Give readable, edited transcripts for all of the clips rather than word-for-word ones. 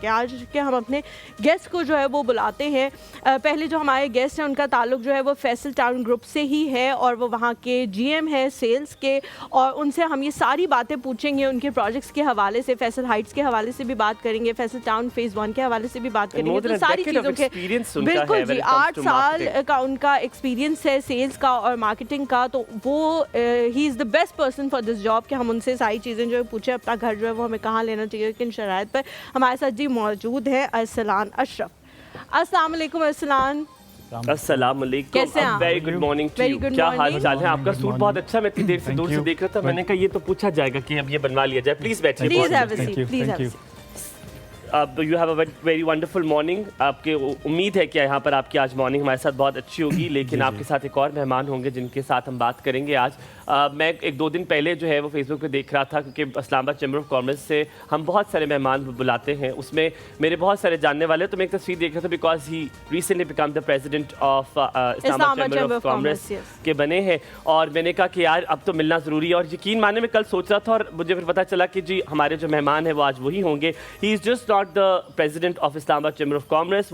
कि आज के हम अपने गेस्ट को जो है वो बुलाते हैं। पहले जो हमारे गेस्ट हैं उनका ताल्लुक जो है वो फैसल टाउन ग्रुप से ही है और वो वहाँ के जीएम हैं सेल्स के, और उनसे हम ये सारी बातें पूछेंगे उनके प्रोजेक्ट्स के हवाले से, फैसल हाइट्स के हवाले से भी बात करेंगे, फैसल टाउन फेज़ 1 के हवाले से भी बात करेंगे। तो सारी चीज़ों के बिल्कुल जी 8 साल का उनका एक्सपीरियंस है सेल्स का और मार्केटिंग का, तो वो he is the best person for this job कि हम उनसे सारी चीज़ें जो है पूछें, अपना घर जो है वो हमें कहाँ लेना चाहिए, किन शराइत पर। हमारे साथ जी मौजूद है अरसलान अशरफ। अस्सलाम वालेकुम अरसलान। अस्सलाम वालेकुम। कैसे हैं आप? Very good morning to you. क्या हाल चाल है आपका? सूट बहुत अच्छा, मैं इतनी देर से दूर से देख रहा था, मैंने कहा ये तो पूछा जाएगा कि अब ये बनवा लिया जाए। प्लीज बैठिए। Please have a seat, please have a seat. अब you have a very wonderful morning. आपके उम्मीद है कि यहाँ पर आपकी आज मॉर्निंग हमारे साथ बहुत अच्छी होगी, लेकिन आपके साथ एक और मेहमान होंगे जिनके साथ हम बात करेंगे आज। मैं 1-2 दिन पहले जो है वो फेसबुक पे देख रहा था, क्योंकि इस्लामाबाद चैम्बर ऑफ कॉमर्स से हम बहुत सारे मेहमान बुलाते हैं, उसमें मेरे बहुत सारे जानने वाले, तो मैं एक तस्वीर देख रहा था because he recently become the president of Islamabad chamber of commerce के बने हैं, और मैंने कहा कि यार अब तो मिलना ज़रूरी है। और यकीन माने मैं कल सोच रहा था और मुझे फिर पता चला कि जी हमारे जो मेहमान हैं वो आज वही होंगे। He is just not the president of Islamabad Chamber of Commerce,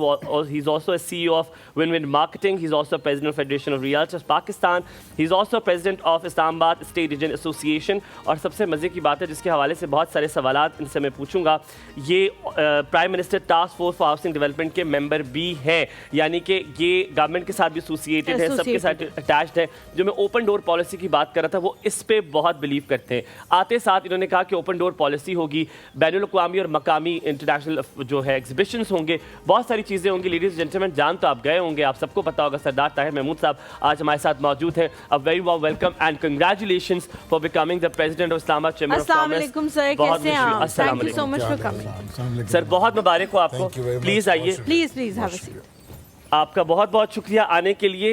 he's also a CEO of Win-Win Marketing, he's also president of Federation of Realtors Pakistan, he's also president of Islamabad State Agent Association। और सबसे मज़े की बात है जिसके हवाले से बहुत सारे सवालात इनसे मैं पूछूंगा, ये prime minister task force for housing development के मेंबर भी हैं, यानी कि ये गवर्नमेंट के साथ भी एसोसिएटेड है, सबके साथ अटैच्ड है। जो मैं ओपन डोर पॉलिसी की बात कर रहा था वो इस पे बहुत बिलीव करते हैं। आते साथ इन्होंने कहा कि ओपन डोर पॉलिसी होगी, बैनुल-अक़वामी और मकामी इंटरनेशनल जो है एग्जीबिशंस होंगे, बहुत सारी चीज़ें होंगी। लेडीज जेंटलमैन, जान तो आप गए होंगे, आप सबको पता होगा, सरदार ताहिर महमूद साहब आज हमारे साथ मौजूद हैं। A very warm welcome and congratulations for becoming the president of Islamabad chamber of commerce. अस्सलाम वालेकुम सर, कैसे हैं आप? Thank you so much for coming. Sir बहुत मुबारक हो आपको, प्लीज़ आइए। Please have a seat. आपका बहुत बहुत शुक्रिया आने के लिए।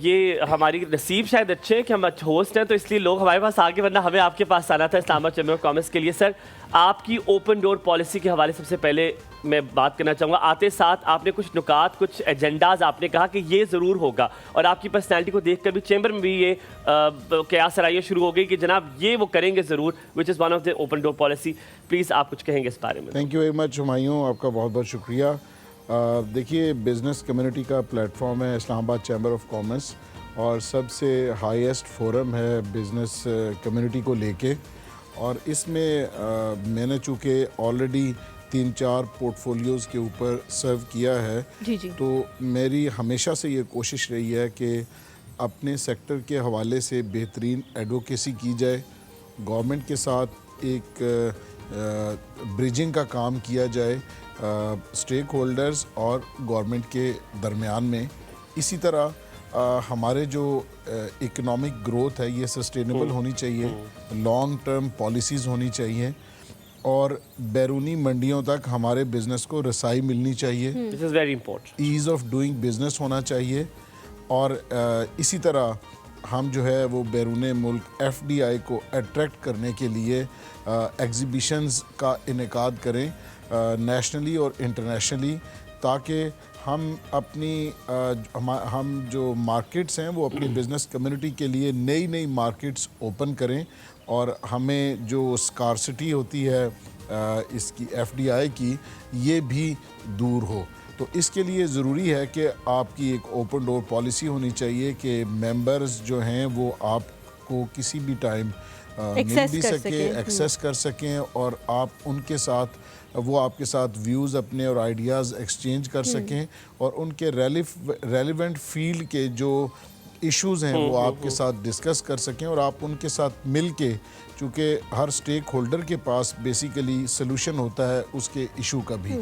ये हमारी नसीब शायद अच्छे हैं कि हम होस्ट हैं, तो इसलिए लोग हमारे पास आगे, वरना हमें आपके पास आना था इस्लामाबाद चैम्बर ऑफ कॉमर्स के लिए। सर आपकी ओपन डोर पॉलिसी के हवाले सबसे पहले मैं बात करना चाहूँगा। आते साथ आपने कुछ नुकात, कुछ एजेंडाज आपने कहा कि ये ज़रूर होगा, और आपकी पर्सनैलिटी को देख कर भी चैम्बर में भी ये कयास सराइयाँ शुरू हो गई कि जनाब ये वो करेंगे ज़रूर, which is one of the open door policy. Please आप कुछ कहेंगे इस बारे में? Thank you very much Humayun, आपका बहुत बहुत शुक्रिया। देखिए, बिज़नेस कम्युनिटी का प्लेटफॉर्म है इस्लामाबाद चैम्बर ऑफ कॉमर्स, और सबसे हाईएस्ट फोरम है बिज़नेस कम्युनिटी को लेके, और इसमें मैंने चूँकि ऑलरेडी 3-4 पोर्टफोलियोज़ के ऊपर सर्व किया है, जी। तो मेरी हमेशा से ये कोशिश रही है कि अपने सेक्टर के हवाले से बेहतरीन एडवोकेसी की जाए, गवर्नमेंट के साथ एक ब्रिजिंग का काम किया जाए स्टेक होल्डर्स और गवर्नमेंट के दरमियान में। इसी तरह हमारे जो इकोनॉमिक ग्रोथ है ये सस्टेनेबल होनी चाहिए, लॉन्ग टर्म पॉलिसीज़ होनी चाहिए, और बैरूनी मंडियों तक हमारे बिज़नेस को रसाई मिलनी चाहिए। This is very important. Ease of doing business होना चाहिए, और इसी तरह हम जो है वो बैरून मुल्क FDI को अट्रैक्ट करने के लिए एग्ज़िबिशंस का इनेकाद करें नेशनली और इंटरनेशनली, ताकि हम अपनी हम जो मार्केट्स हैं वो अपनी बिज़नेस कम्युनिटी के लिए नई नई मार्केट्स ओपन करें, और हमें जो स्कारसिटी होती है इसकी FDI की, ये भी दूर हो। तो इसके लिए ज़रूरी है कि आपकी एक ओपन डोर पॉलिसी होनी चाहिए कि मेंबर्स जो हैं वो आपको किसी भी टाइम मिल भी सके, एक्सेस कर सकें, और आप उनके साथ, वो आपके साथ व्यूज़ अपने और आइडियाज़ एक्सचेंज कर सकें, और उनके रेलिवेंट फील्ड के जो इश्यूज़ हैं वो आपके साथ डिस्कस कर सकें, और आप उनके साथ मिल के, चूँकि हर स्टेक होल्डर के पास बेसिकली सलूशन होता है उसके इशू का भी,